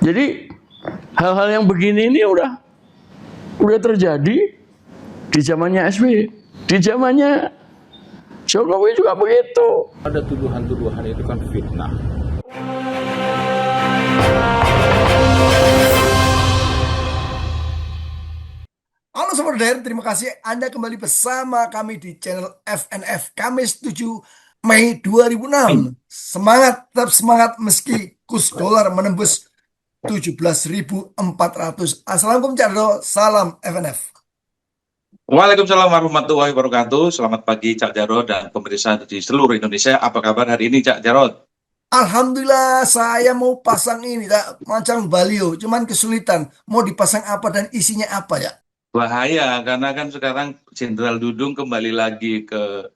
Jadi hal-hal yang begini ini udah terjadi di zamannya SBY, di zamannya Jokowi juga begitu. Ada tuduhan-tuduhan itu kan fitnah. Halo Sobat Daer, terima kasih Anda kembali bersama kami di channel FNF Kamis 7 Mei 2006. Semangat, tetap semangat meski kurs dolar menembus 17.400. Assalamualaikum Cak Jarod, salam FNF. Waalaikumsalam warahmatullahi wabarakatuh. Selamat pagi Cak Jarod dan pemirsa di seluruh Indonesia. Apa kabar hari ini Cak Jarod? Alhamdulillah, saya mau pasang ini tak macam baliho, cuman kesulitan mau dipasang apa dan isinya apa ya. Bahaya karena kan sekarang Jenderal Dudung kembali lagi ke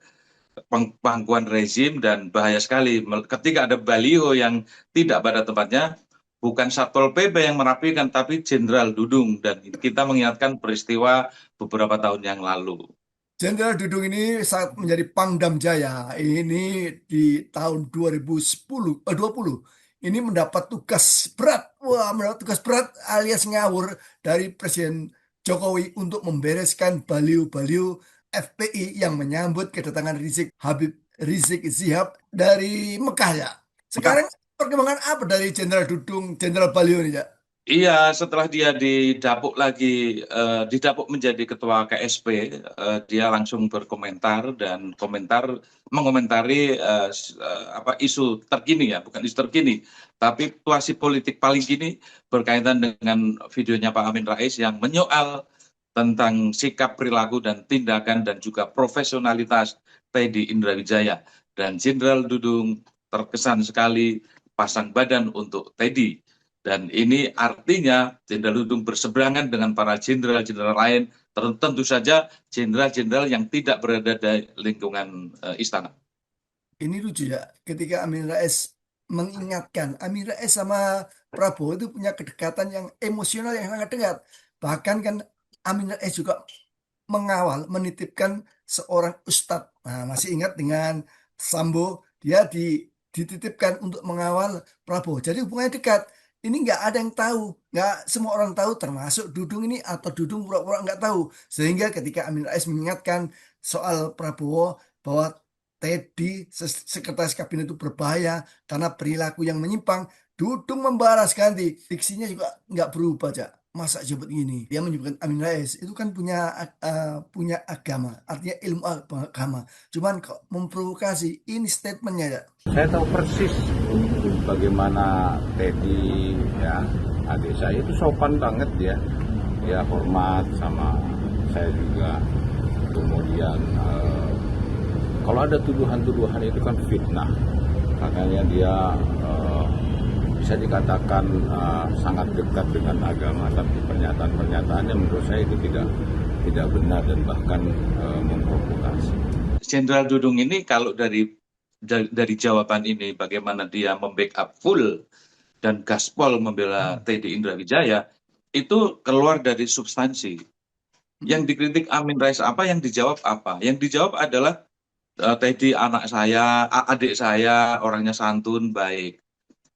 pangkuan rezim dan bahaya sekali ketika ada baliho yang tidak pada tempatnya. Bukan Satpol PP yang merapikan, tapi Jenderal Dudung. Dan kita mengingatkan peristiwa beberapa tahun yang lalu. Jenderal Dudung ini saat menjadi Pangdam Jaya ini di tahun 2010, 20 ini mendapat tugas berat, mendapat tugas berat alias ngawur dari Presiden Jokowi untuk membereskan baliho-baliho FPI yang menyambut kedatangan Habib Rizik Syihab dari Mekah ya. Sekarang perkembangan apa dari Jenderal Dudung, Jenderal Baliho ini ya? Iya, setelah dia didapuk menjadi ketua KSP, dia langsung berkomentar dan mengomentari isu terkini ya, bukan isu terkini, tapi situasi politik paling kini berkaitan dengan videonya Pak Amin Rais yang menyoal tentang sikap, perilaku, dan tindakan dan juga profesionalitas Teddy Indrawijaya. Dan Jenderal Dudung terkesan sekali pasang badan untuk Teddy. Dan ini artinya Jenderal Dudung berseberangan dengan para jenderal-jenderal lain, tentu saja jenderal-jenderal yang tidak berada di lingkungan istana. Ini lucu ya, ketika Amin Rais mengingatkan, Amin Rais sama Prabowo itu punya kedekatan yang emosional yang sangat dekat. Bahkan kan Amin Rais juga mengawal, menitipkan seorang ustadz. Nah, masih ingat dengan Sambo, dia dititipkan untuk mengawal Prabowo. Jadi hubungannya dekat. Ini nggak ada yang tahu, nggak semua orang tahu, termasuk Dudung ini atau Dudung pura-pura nggak tahu. Sehingga ketika Amin Rais mengingatkan soal Prabowo bahwa Teddy sekretaris kabinet itu berbahaya karena perilaku yang menyimpang, Dudung membalas ganti, diksinya juga nggak berubah Cak. Masa jemput ini dia menyebutkan Amin Rais itu kan punya agama, artinya ilmu agama, cuman kok memprovokasi. Ini statementnya ya. Saya tahu persis bagaimana Teddy, ya, adik saya itu sopan banget dia hormat sama saya juga. Kemudian kalau ada tuduhan-tuduhan itu kan fitnah, makanya dia bisa dikatakan sangat dekat dengan agama, tapi pernyataan-pernyataannya menurut saya itu tidak benar dan bahkan memprovokasi. Jenderal Dudung ini kalau dari jawaban ini bagaimana dia membackup full dan gaspol membela Teddy Indrawijaya, itu keluar dari substansi. Yang dikritik Amin Rais apa, yang dijawab apa? Yang dijawab adalah Teddy anak saya, adik saya, orangnya santun, baik.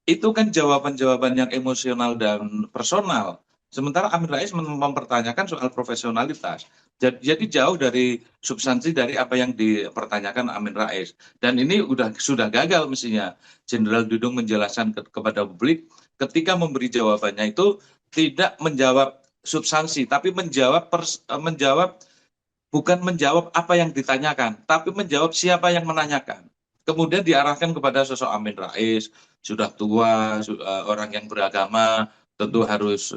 Itu kan jawaban-jawaban yang emosional dan personal. Sementara Amin Rais mempertanyakan soal profesionalitas. Jadi jauh dari substansi dari apa yang dipertanyakan Amin Rais. Dan ini sudah gagal mestinya. Jenderal Dudung menjelaskan kepada publik ketika memberi jawabannya itu tidak menjawab substansi, tapi bukan menjawab apa yang ditanyakan, tapi menjawab siapa yang menanyakan. Kemudian diarahkan kepada sosok Amin Rais, sudah tua, orang yang beragama, tentu harus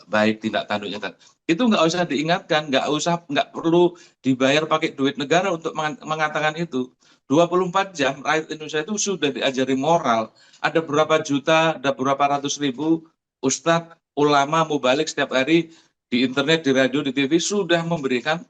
baik tindak tanduknya. Itu nggak usah diingatkan, nggak perlu dibayar pakai duit negara untuk mengatakan itu. 24 jam rakyat Indonesia itu sudah diajari moral. Ada berapa juta, ada berapa ratus ribu ustadz, ulama, mubalik setiap hari di internet, di radio, di TV sudah memberikan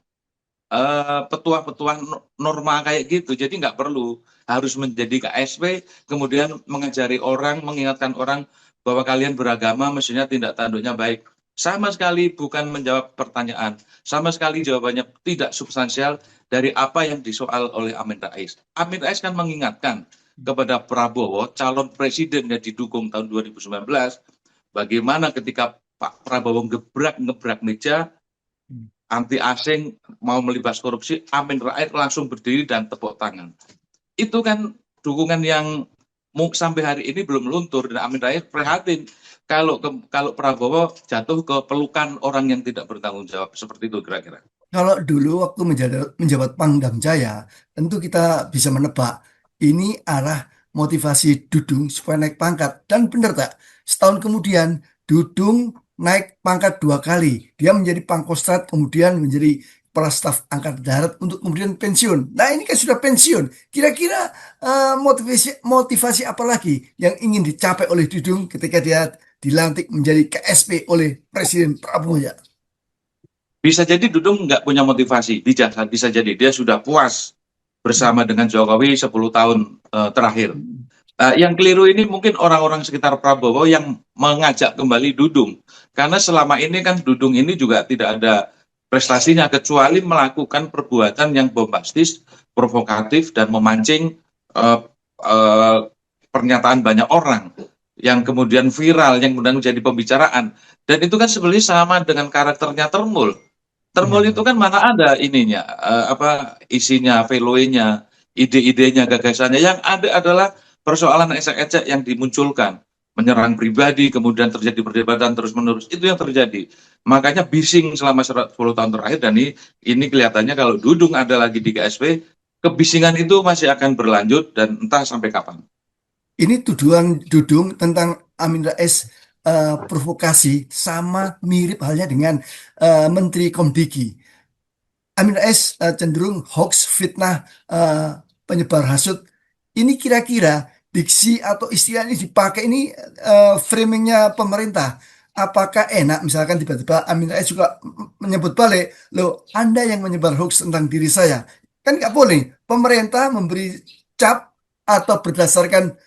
petuah-petuah norma kayak gitu. Jadi nggak perlu harus menjadi KSP kemudian mengajari orang, mengingatkan orang bahwa kalian beragama mestinya tindak tanduknya baik. Sama sekali bukan menjawab pertanyaan, sama sekali jawabannya tidak substansial dari apa yang disoal oleh Amin Rais. Amin Rais kan mengingatkan kepada Prabowo, calon presiden yang didukung tahun 2019, bagaimana ketika Pak Prabowo ngebrak meja anti asing mau melibas korupsi, Amin Rais langsung berdiri dan tepuk tangan. Itu kan dukungan yang sampai hari ini belum luntur, dan Amin Rais prihatin kalau Prabowo jatuh ke pelukan orang yang tidak bertanggung jawab, seperti itu kira-kira. Kalau dulu waktu menjabat Pangdam Jaya, tentu kita bisa menebak ini arah motivasi Dudung supaya naik pangkat. Dan benar tak, setahun kemudian Dudung naik pangkat 2 kali. Dia menjadi Pangkostrat, kemudian menjadi Kepala Staf Angkatan Darat untuk kemudian pensiun. Nah ini kan sudah pensiun. Kira-kira motivasi apa lagi yang ingin dicapai oleh Dudung ketika dia dilantik menjadi KSP oleh Presiden Prabowo ya? Bisa jadi Dudung nggak punya motivasi, bisa jadi dia sudah puas bersama dengan Jokowi 10 tahun terakhir. Yang keliru ini mungkin orang-orang sekitar Prabowo yang mengajak kembali Dudung. Karena selama ini kan Dudung ini juga tidak ada prestasinya, kecuali melakukan perbuatan yang bombastis, provokatif, dan memancing pernyataan banyak orang yang kemudian viral, yang kemudian menjadi pembicaraan. Dan itu kan sebenarnya sama dengan karakternya Termul. Termul itu kan mana ada ininya, isinya, veloinya, ide-idenya, gagasannya. Yang ada adalah persoalan ecek-ecek yang dimunculkan, menyerang pribadi, kemudian terjadi perdebatan terus-menerus. Itu yang terjadi. Makanya bising selama 10 tahun terakhir, dan ini kelihatannya kalau Dudung ada lagi di KSP, kebisingan itu masih akan berlanjut dan entah sampai kapan. Ini tuduhan Dudung tentang Amin Rais provokasi sama mirip halnya dengan Menteri Komdiki. Amin Rais cenderung hoax, fitnah, penyebar hasut. Ini kira-kira diksi atau istilah ini dipakai ini framingnya pemerintah. Apakah enak misalkan tiba-tiba Amin Rais juga menyebut balik, loh Anda yang menyebar hoax tentang diri saya. Kan nggak boleh. Pemerintah memberi cap atau berdasarkan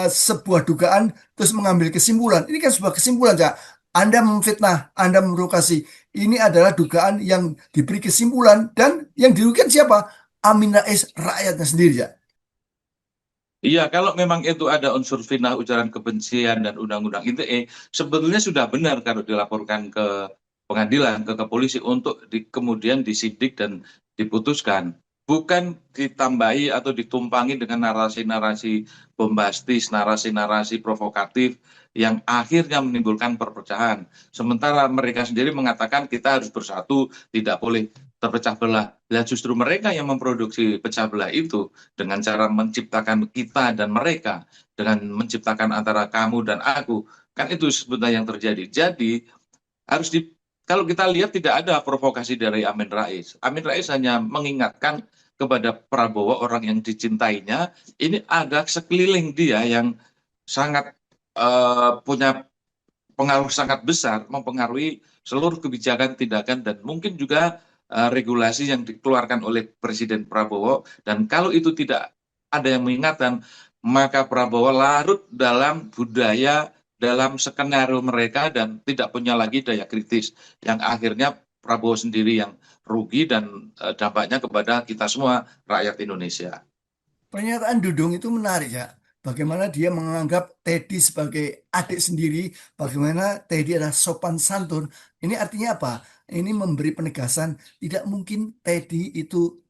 sebuah dugaan terus mengambil kesimpulan. Ini kan sebuah kesimpulan, Cak. Anda memfitnah, Anda memprovokasi. Ini adalah dugaan yang diberi kesimpulan, dan yang dirugikan siapa? Amin Rais, rakyatnya sendiri, Cak. Iya, kalau memang itu ada unsur fitnah, ujaran kebencian, dan undang-undang ITE, sebetulnya sudah benar kalau dilaporkan ke pengadilan, ke polisi untuk kemudian disidik dan diputuskan. Bukan ditambahi atau ditumpangi dengan narasi-narasi bombastis, narasi-narasi provokatif yang akhirnya menimbulkan perpecahan. Sementara mereka sendiri mengatakan kita harus bersatu, tidak boleh terpecah belah. Dan justru mereka yang memproduksi pecah belah itu dengan cara menciptakan kita dan mereka, dengan menciptakan antara kamu dan aku. Kan itu sebetulnya yang terjadi. Jadi harus kalau kita lihat tidak ada provokasi dari Amin Rais. Amin Rais hanya mengingatkan kepada Prabowo, orang yang dicintainya, ini ada sekeliling dia yang sangat punya pengaruh sangat besar, mempengaruhi seluruh kebijakan, tindakan, dan mungkin juga regulasi yang dikeluarkan oleh Presiden Prabowo. Dan kalau itu tidak ada yang mengingatkan, maka Prabowo larut dalam budaya, dalam skenario mereka, dan tidak punya lagi daya kritis, yang akhirnya Prabowo sendiri yang rugi dan dampaknya kepada kita semua rakyat Indonesia. Pernyataan Dudung itu menarik, ya. Bagaimana dia menganggap Teddy sebagai adik sendiri, bagaimana Teddy adalah sopan santun. Ini artinya apa? Ini memberi penegasan tidak mungkin Teddy itu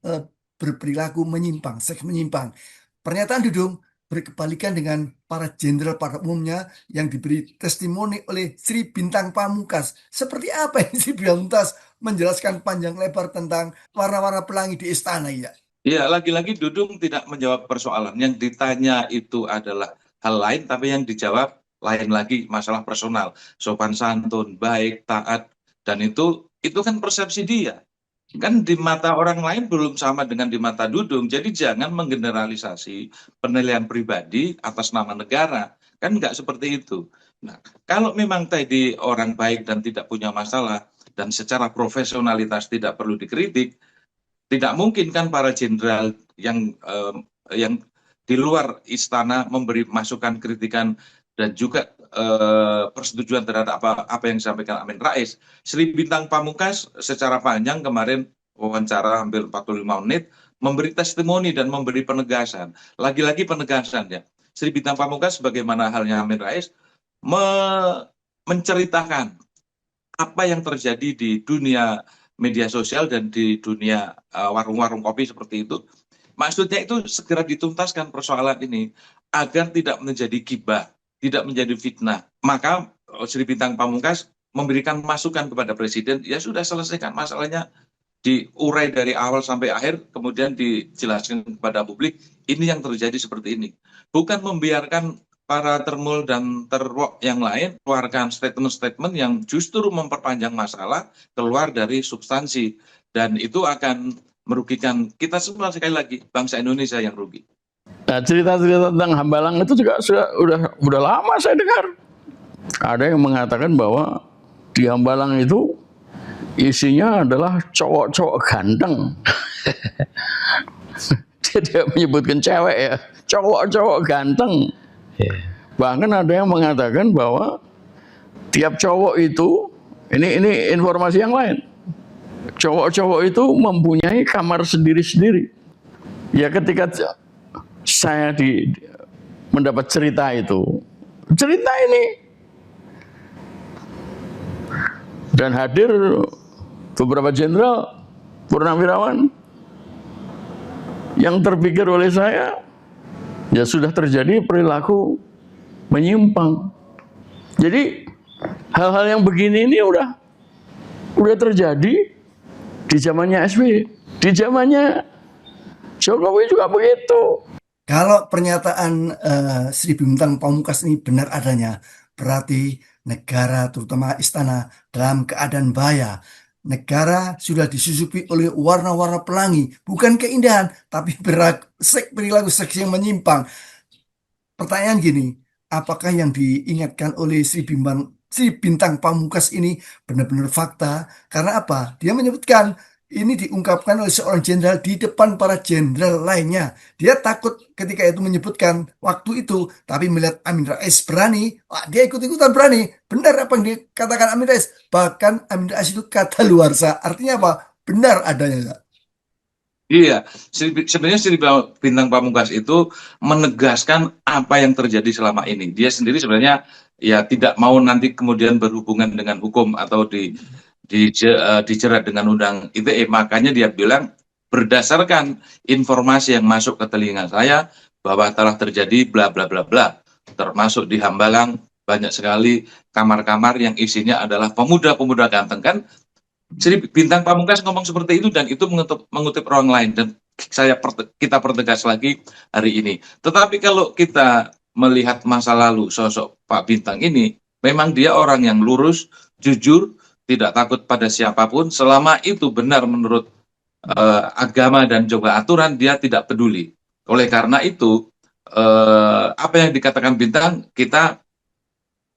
berperilaku menyimpang, seks menyimpang. Pernyataan Dudung berkebalikan dengan para jenderal pada umumnya yang diberi testimoni oleh Sri Bintang Pamungkas. Seperti apa ini Sri Bintang Pamungkas menjelaskan panjang lebar tentang warna-warna pelangi di istana, ya? Ya, lagi-lagi Dudung tidak menjawab persoalan. Yang ditanya itu adalah hal lain, tapi yang dijawab lain lagi, masalah personal. Sopan santun, baik, taat, dan itu kan persepsi dia. Kan di mata orang lain belum sama dengan di mata Dudung. Jadi jangan menggeneralisasi penilaian pribadi atas nama negara. Kan nggak seperti itu. Nah, kalau memang tadi orang baik dan tidak punya masalah, dan secara profesionalitas tidak perlu dikritik, tidak mungkin kan para jenderal yang di luar istana memberi masukan, kritikan, dan juga persetujuan terhadap apa yang disampaikan Amin Rais. Sri Bintang Pamungkas secara panjang kemarin wawancara hampir 45 menit memberi testimoni dan memberi penegasan. Lagi-lagi penegasan, ya. Sri Bintang Pamungkas sebagaimana halnya Amin Rais menceritakan apa yang terjadi di dunia media sosial dan di dunia warung-warung kopi seperti itu. Maksudnya itu segera dituntaskan persoalan ini agar tidak menjadi gibah, tidak menjadi fitnah. Maka Sri Bintang Pamungkas memberikan masukan kepada Presiden, ya sudah selesaikan masalahnya, diurai dari awal sampai akhir, kemudian dijelaskan kepada publik, ini yang terjadi seperti ini. Bukan membiarkan para termul dan terwok yang lain keluarkan statement-statement yang justru memperpanjang masalah keluar dari substansi. Dan itu akan merugikan kita semua, sekali lagi bangsa Indonesia yang rugi. Nah, cerita-cerita tentang Hambalang itu juga udah lama saya dengar. Ada yang mengatakan bahwa di Hambalang itu isinya adalah cowok-cowok ganteng. Dia menyebutkan cewek ya, cowok-cowok ganteng. Bahkan ada yang mengatakan bahwa tiap cowok itu, ini informasi yang lain, cowok-cowok itu mempunyai kamar sendiri-sendiri. Ya ketika saya mendapat cerita ini, dan hadir beberapa jenderal purnawirawan yang terpikir oleh saya, ya sudah terjadi perilaku menyimpang. Jadi hal-hal yang begini ini udah terjadi di zamannya SBY, di zamannya Jokowi juga begitu. Kalau pernyataan Sri Bintang Pamungkas ini benar adanya, berarti negara, terutama istana, dalam keadaan bahaya. Negara sudah disusupi oleh warna-warna pelangi, bukan keindahan, tapi perilaku seks yang menyimpang. Pertanyaan gini, apakah yang diingatkan oleh Sri Bintang Pamungkas ini benar-benar fakta? Karena apa? Dia menyebutkan ini diungkapkan oleh seorang jenderal di depan para jenderal lainnya. Dia takut ketika itu menyebutkan waktu itu, tapi melihat Amin Rais berani, dia ikut-ikutan berani. Benar apa yang dikatakan Amin Rais. Bahkan Amin Rais itu kadaluarsa. Artinya apa? Benar adanya. Iya, sebenarnya Sri Bintang Pamungkas itu menegaskan apa yang terjadi selama ini. Dia sendiri sebenarnya ya tidak mau nanti kemudian berhubungan dengan hukum atau dijerat dengan undang ITE. Makanya dia bilang berdasarkan informasi yang masuk ke telinga saya bahwa telah terjadi bla bla bla bla, termasuk di Hambalang banyak sekali kamar-kamar yang isinya adalah pemuda-pemuda ganteng. Kan Sri Bintang Pamungkas ngomong seperti itu, dan itu mengutip orang lain, dan kita pertegas lagi hari ini. Tetapi kalau kita melihat masa lalu sosok Pak Bintang ini, memang dia orang yang lurus, jujur, tidak takut pada siapapun, selama itu benar menurut agama dan juga aturan, dia tidak peduli. Oleh karena itu, apa yang dikatakan Bintang, kita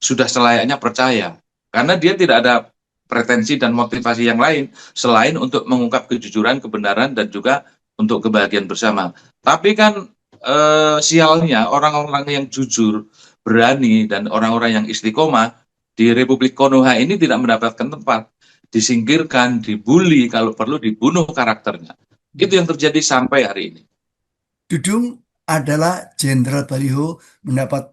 sudah selayaknya percaya, karena dia tidak ada pretensi dan motivasi yang lain selain untuk mengungkap kejujuran, kebenaran, dan juga untuk kebahagiaan bersama. Tapi kan sialnya orang-orang yang jujur, berani, dan orang-orang yang istiqomah di Republik Konoha ini tidak mendapatkan tempat, disingkirkan, dibully, kalau perlu dibunuh karakternya. Itu yang terjadi sampai hari ini. Dudung adalah Jenderal Baliho, mendapat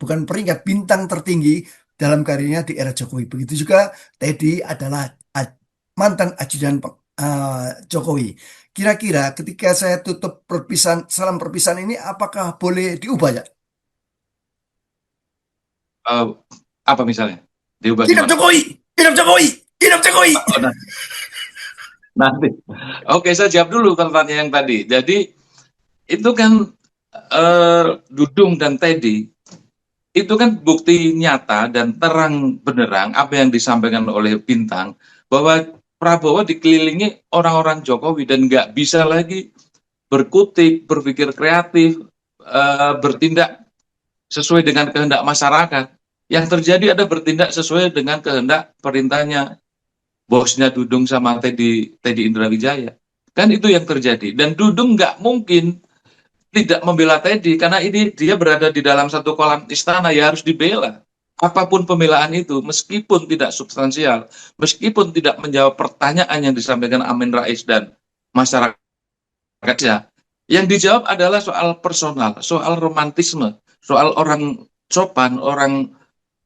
bukan peringkat, bintang tertinggi dalam karirnya di era Jokowi. Begitu juga Teddy adalah mantan ajudan Jokowi. Kira-kira ketika saya tutup salam perpisahan ini, apakah boleh diubah ya? Apa misalnya? Diubah Hidup gimana? Jokowi! Hidup Jokowi! Hidup Jokowi! Nanti. Oke, saya jawab dulu pertanyaan yang tadi. Jadi itu kan Dudung dan Teddy itu kan bukti nyata dan terang benderang apa yang disampaikan oleh Bintang, bahwa Prabowo dikelilingi orang-orang Jokowi dan nggak bisa lagi berkutik, berpikir kreatif, bertindak sesuai dengan kehendak masyarakat. Yang terjadi ada bertindak sesuai dengan kehendak perintahnya bosnya Dudung sama Teddy Indra Wijaya. Kan itu yang terjadi. Dan Dudung nggak mungkin tidak membela Teddy, karena ini dia berada di dalam satu kolam istana, ya harus dibela. Apapun pembelaan itu, meskipun tidak substansial, meskipun tidak menjawab pertanyaan yang disampaikan Amin Rais dan masyarakatnya, yang dijawab adalah soal personal, soal romantisme, soal orang sopan, orang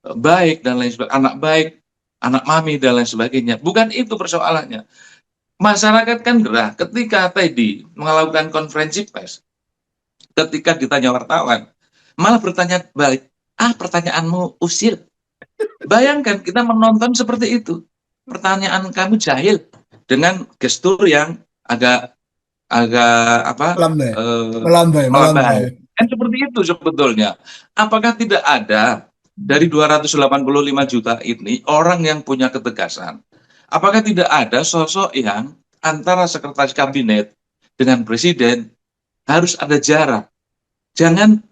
baik dan lain sebagainya, anak baik, anak mami dan lain sebagainya. Bukan itu persoalannya. Masyarakat kan gerah ketika Teddy melakukan konferensi pers, ketika ditanya wartawan, malah bertanya balik, pertanyaanmu usil. Bayangkan kita menonton seperti itu. Pertanyaan kamu jahil dengan gestur yang agak Melambai, melambai. melambai. Kan seperti itu sebetulnya. Apakah tidak ada dari 285 juta ini orang yang punya ketegasan? Apakah tidak ada sosok yang antara sekretaris kabinet dengan presiden harus ada jarak? Jangan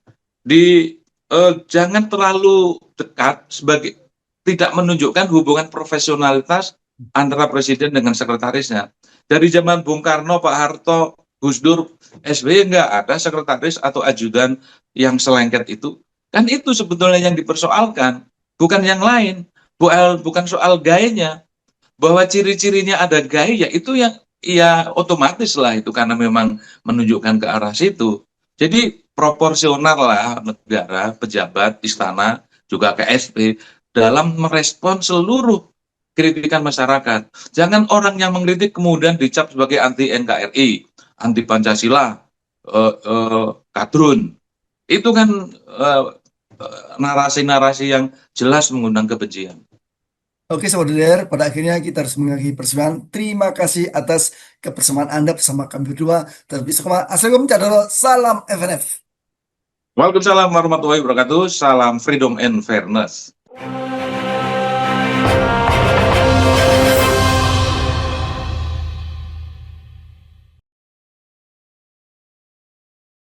jangan terlalu dekat sebagai tidak menunjukkan hubungan profesionalitas antara presiden dengan sekretarisnya. Dari zaman Bung Karno, Pak Harto, Gus Dur, SBY nggak ada sekretaris atau ajudan yang selengket itu. Kan itu sebetulnya yang dipersoalkan, bukan yang lain, bukan soal gayanya. Bahwa ciri-cirinya ada gaya, itu yang ya otomatis lah itu karena memang menunjukkan ke arah situ. Jadi proporsional lah negara, pejabat, istana, juga KSP dalam merespon seluruh kritikan masyarakat. Jangan orang yang mengkritik kemudian dicap sebagai anti NKRI, anti Pancasila, kadrun. Itu kan narasi-narasi yang jelas mengundang kebencian. Oke, saudara, pada akhirnya kita harus mengakhiri persembahan. Terima kasih atas kebersamaan Anda bersama kami berdua. Assalamualaikum, salam FNF. Waalaikumsalam warahmatullahi wabarakatuh. Salam freedom and fairness.